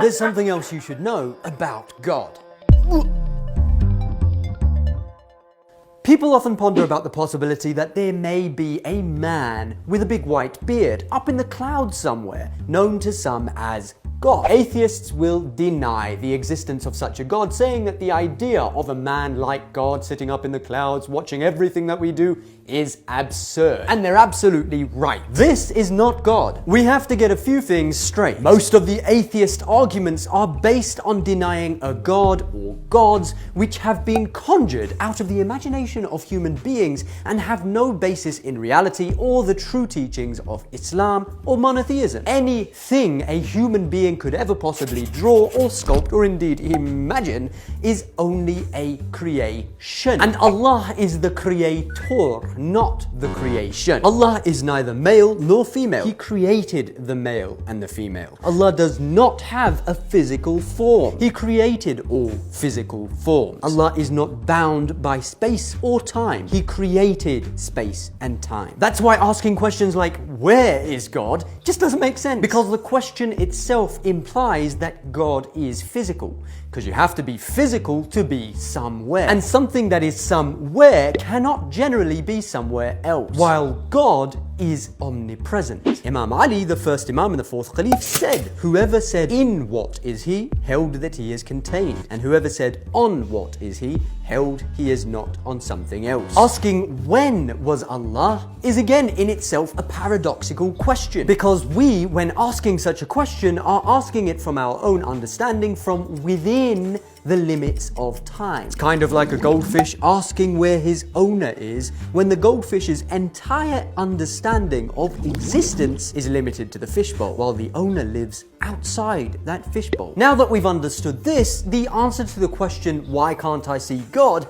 There's something else you should know about God. People often ponder about the possibility that there may be a man with a big white beard up in the clouds somewhere, known to some as God. Atheists will deny the existence of such a God, saying that the idea of a man like God sitting up in the clouds watching everything that we do is absurd. And they're absolutely right. This is not God. We have to get a few things straight. Most of the atheist arguments are based on denying a God or gods which have been conjured out of the imagination of human beings and have no basis in reality or the true teachings of Islam or monotheism. Anything a human being could ever possibly draw or sculpt or indeed imagine is only a creation. And Allah is the creator, not the creation. Allah is neither male nor female. He created the male and the female. Allah does not have a physical form. He created all physical forms. Allah is not bound by space or time. He created space and time. That's why asking questions like, where is God, just doesn't make sense. Because the question itself implies that God is physical. Because you have to be physical to be somewhere. And something that is somewhere cannot generally be somewhere else. While God is omnipresent. Imam Ali, the first Imam and the fourth Caliph, said, whoever said in what is he, held that he is contained. And whoever said on what is he, held he is not on something else. Asking when was Allah is again in itself a paradoxical question. Because we, when asking such a question, are asking it from our own understanding from within the limits of time. It's kind of like a goldfish asking where his owner is when the goldfish's entire understanding of existence is limited to the fishbowl, while the owner lives outside that fishbowl. Now that we've understood this, the answer to the question, why can't I see God,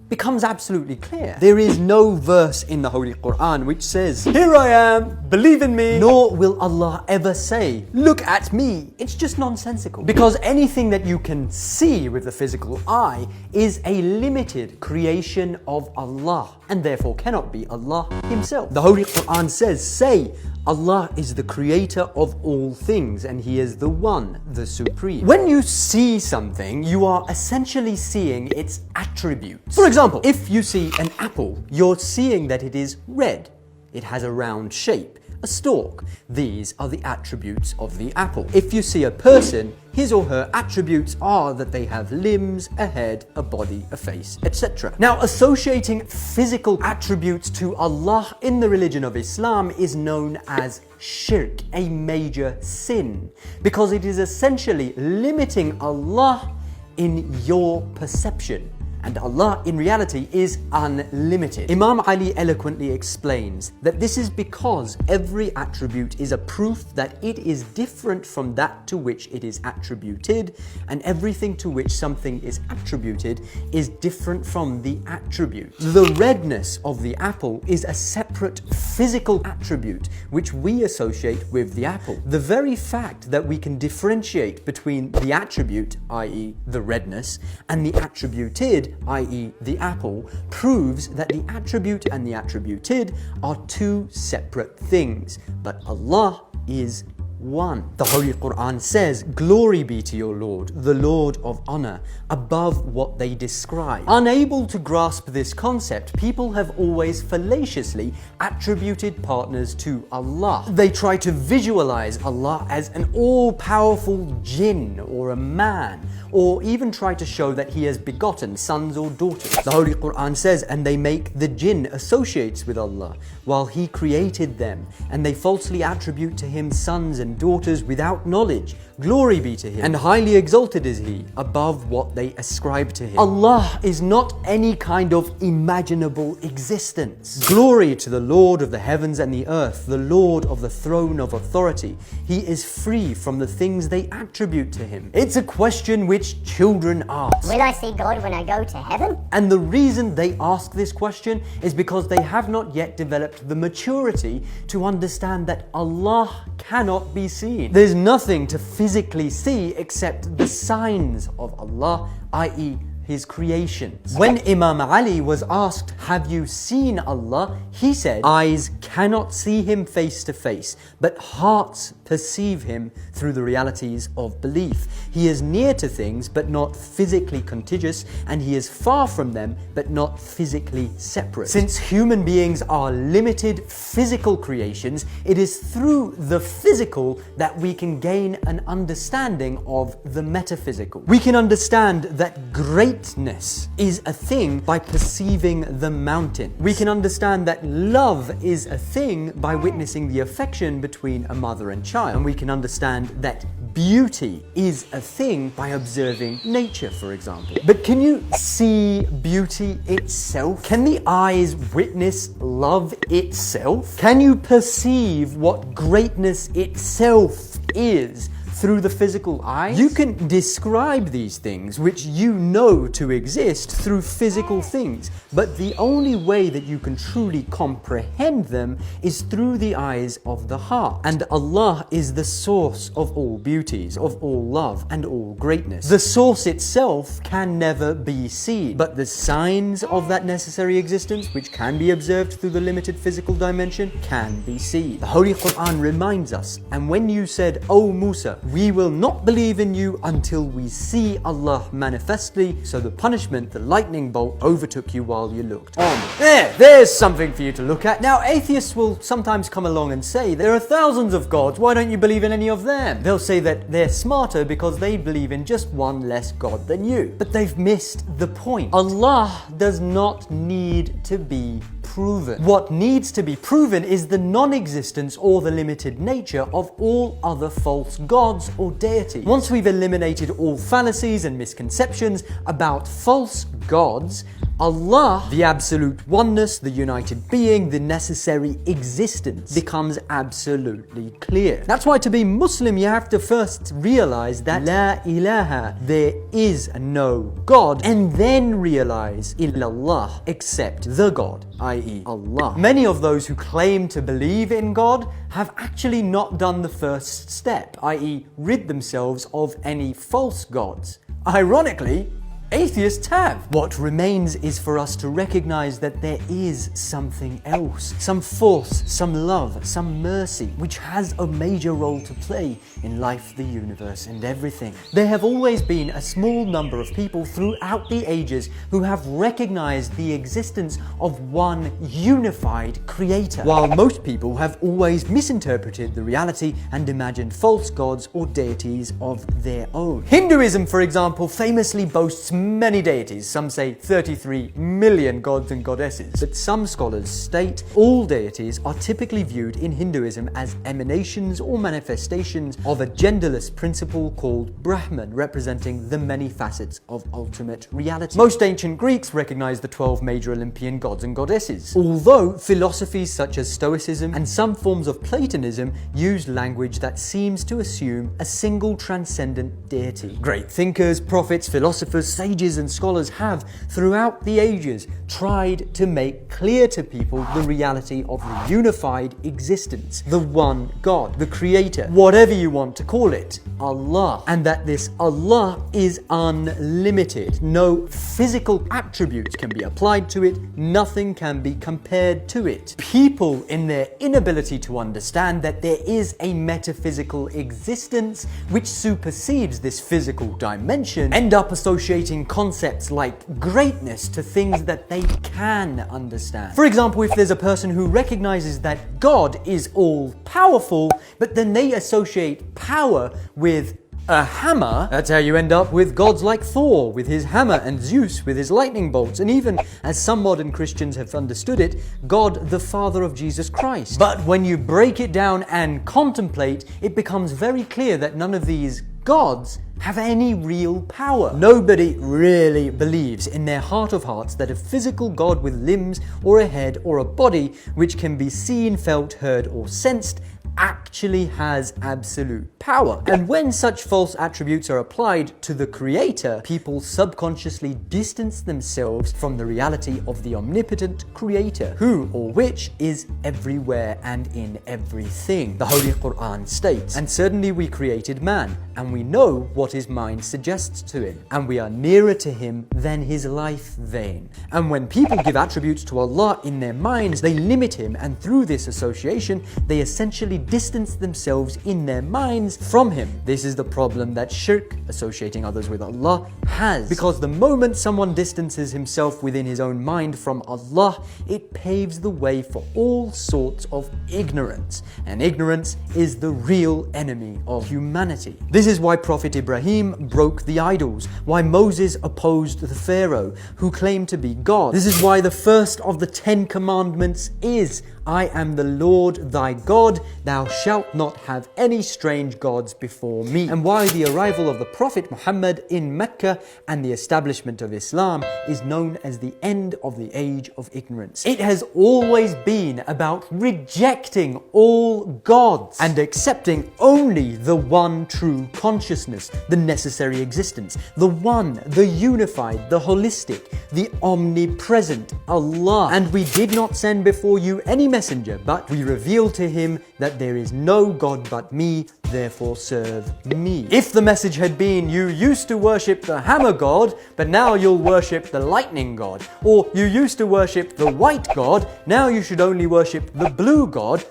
becomes absolutely clear. There is no verse in the Holy Quran which says, here I am, believe in me, nor will Allah ever say, look at me. It's just nonsensical. Because anything that you can see with the physical eye is a limited creation of Allah, and therefore cannot be Allah Himself. The Holy Quran says, say, Allah is the creator of all things and He is the one, the supreme. When you see something, you are essentially seeing its attributes. For example, if you see an apple, you're seeing that it is red. It has a round shape, a stalk. These are the attributes of the apple. If you see a person, his or her attributes are that they have limbs, a head, a body, a face, etc. Now, associating physical attributes to Allah in the religion of Islam is known as shirk, a major sin, because it is essentially limiting Allah in your perception. And Allah in reality is unlimited. Imam Ali eloquently explains that this is because every attribute is a proof that it is different from that to which it is attributed, and everything to which something is attributed is different from the attribute. The redness of the apple is a separate physical attribute which we associate with the apple. The very fact that we can differentiate between the attribute, i.e. the redness, and the attributed, i.e. the apple, proves that the attribute and the attributed are two separate things, but Allah is one. The Holy Quran says, glory be to your Lord, the Lord of honor, above what they describe. Unable to grasp this concept, people have always fallaciously attributed partners to Allah. They try to visualize Allah as an all-powerful jinn or a man, or even try to show that He has begotten sons or daughters. The Holy Quran says, and they make the jinn associates with Allah, while He created them, and they falsely attribute to Him sons and daughters without knowledge. Glory be to Him, and highly exalted is He above what they ascribe to Him. Allah is not any kind of imaginable existence. Glory to the Lord of the heavens and the earth, the Lord of the throne of authority. He is free from the things they attribute to Him. It's a question which children ask. Will I see God when I go to heaven? And the reason they ask this question is because they have not yet developed the maturity to understand that Allah cannot be seen. There's nothing to physically see except the signs of Allah, i.e. his creations. When Imam Ali was asked, "Have you seen Allah?" he said, "Eyes cannot see him face to face, but hearts perceive him through the realities of belief. He is near to things, but not physically contiguous, and he is far from them, but not physically separate." Since human beings are limited physical creations, it is through the physical that we can gain an understanding of the metaphysical. We can understand that greatness is a thing by perceiving the mountain. We can understand that love is a thing by witnessing the affection between a mother and child. And we can understand that beauty is a thing by observing nature, for example. But can you see beauty itself? Can the eyes witness love itself? Can you perceive what greatness itself is through the physical eyes? You can describe these things which you know to exist through physical things, but the only way that you can truly comprehend them is through the eyes of the heart. And Allah is the source of all beauties, of all love and all greatness. The source itself can never be seen, but the signs of that necessary existence, which can be observed through the limited physical dimension, can be seen. The Holy Quran reminds us, "And when you said, 'O Musa, we will not believe in you until we see Allah manifestly,' so the punishment, the lightning bolt, overtook you while you looked on." There's something for you to look at. Now, atheists will sometimes come along and say, "There are thousands of gods, why don't you believe in any of them?" They'll say that they're smarter because they believe in just one less god than you. But they've missed the point. Allah does not need to be proven. What needs to be proven is the non-existence or the limited nature of all other false gods or deities. Once we've eliminated all fallacies and misconceptions about false gods, Allah, the absolute oneness, the united being, the necessary existence, becomes absolutely clear. That's why to be Muslim, you have to first realize that La ilaha, there is no God, and then realize illallah, except the God, i.e. Allah. Many of those who claim to believe in God have actually not done the first step, i.e. rid themselves of any false gods. Ironically, atheists have. What remains is for us to recognize that there is something else, some force, some love, some mercy, which has a major role to play in life, the universe, and everything. There have always been a small number of people throughout the ages who have recognized the existence of one unified creator, while most people have always misinterpreted the reality and imagined false gods or deities of their own. Hinduism, for example, famously boasts many deities. Some say 33 million gods and goddesses. But some scholars state all deities are typically viewed in Hinduism as emanations or manifestations of a genderless principle called Brahman, representing the many facets of ultimate reality. Most ancient Greeks recognized the 12 major Olympian gods and goddesses, although philosophies such as Stoicism and some forms of Platonism used language that seems to assume a single transcendent deity. Great thinkers, prophets, philosophers, sages and scholars have, throughout the ages, tried to make clear to people the reality of the unified existence, the one God, the creator, whatever you want to call it, Allah, and that this Allah is unlimited. No physical attributes can be applied to it, nothing can be compared to it. People, in their inability to understand that there is a metaphysical existence which supersedes this physical dimension, end up associating concepts like greatness to things that they can understand. For example, if there's a person who recognizes that God is all-powerful, but then they associate power with a hammer, that's how you end up with gods like Thor with his hammer and Zeus with his lightning bolts, and even, as some modern Christians have understood it, God the Father of Jesus Christ. But when you break it down and contemplate, it becomes very clear that none of these gods have any real power. Nobody really believes in their heart of hearts that a physical God with limbs or a head or a body which can be seen, felt, heard or sensed actually has absolute power. And when such false attributes are applied to the Creator, people subconsciously distance themselves from the reality of the omnipotent Creator, who or which is everywhere and in everything. The Holy Quran states, "And certainly we created man, and we know what his mind suggests to him, and we are nearer to him than his life vein." And when people give attributes to Allah in their minds, they limit him, and through this association, they essentially distance themselves in their minds from him. This is the problem that shirk, associating others with Allah, has. Because the moment someone distances himself within his own mind from Allah, it paves the way for all sorts of ignorance. And ignorance is the real enemy of humanity. This is why Prophet Ibrahim broke the idols, why Moses opposed the Pharaoh, who claimed to be God. This is why the first of the 10 commandments is, "I am the Lord thy God, thou shalt not have any strange gods before me." And why the arrival of the Prophet Muhammad in Mecca and the establishment of Islam is known as the end of the age of ignorance. It has always been about rejecting all gods and accepting only the one true consciousness, the necessary existence, the one, the unified, the holistic, the omnipresent Allah. And we did not send before you any messenger, but we revealed to him that there is no God but me, therefore serve me. If the message had been, you used to worship the hammer god, but now you'll worship the lightning god, or you used to worship the white god, now you should only worship the blue god,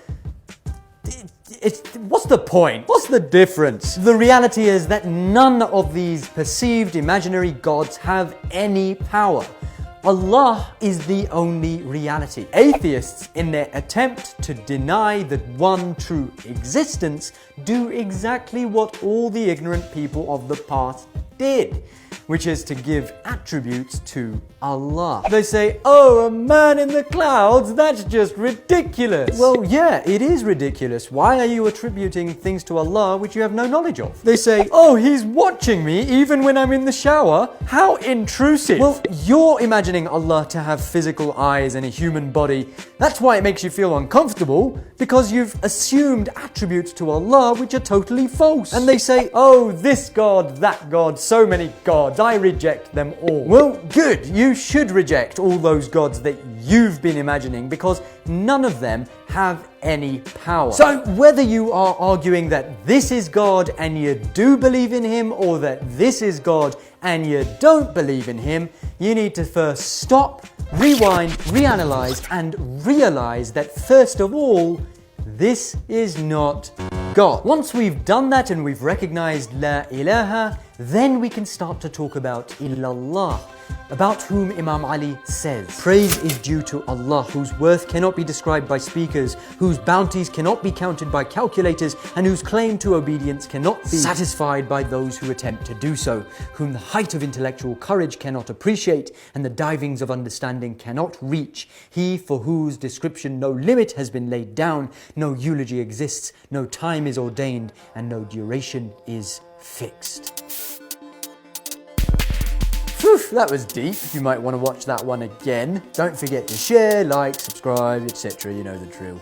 what's the point? What's the difference? The reality is that none of these perceived imaginary gods have any power. Allah is the only reality. Atheists, in their attempt to deny the one true existence, do exactly what all the ignorant people of the past did, which is to give attributes to Allah. They say, "Oh, a man in the clouds, that's just ridiculous." Well, yeah, it is ridiculous. Why are you attributing things to Allah which you have no knowledge of? They say, "Oh, he's watching me even when I'm in the shower." How intrusive. Well, you're imagining Allah to have physical eyes and a human body. That's why it makes you feel uncomfortable, because you've assumed attributes to Allah which are totally false. And they say, "Oh, this God, that God, so many gods, I reject them all." Well, good. You should reject all those gods that you've been imagining, because none of them have any power. So whether you are arguing that this is God and you do believe in him, or that this is God and you don't believe in him, you need to first stop, rewind, reanalyze, and realize that first of all, this is not God. Once we've done that and we've recognized La ilaha, then we can start to talk about illallah, about whom Imam Ali says, "Praise is due to Allah, whose worth cannot be described by speakers, whose bounties cannot be counted by calculators, and whose claim to obedience cannot be satisfied by those who attempt to do so, whom the height of intellectual courage cannot appreciate, and the divings of understanding cannot reach, he for whose description no limit has been laid down, no eulogy exists, no time is ordained, and no duration is fixed." Whew, that was deep. You might want to watch that one again. Don't forget to share, like, subscribe, etc. You know the drill.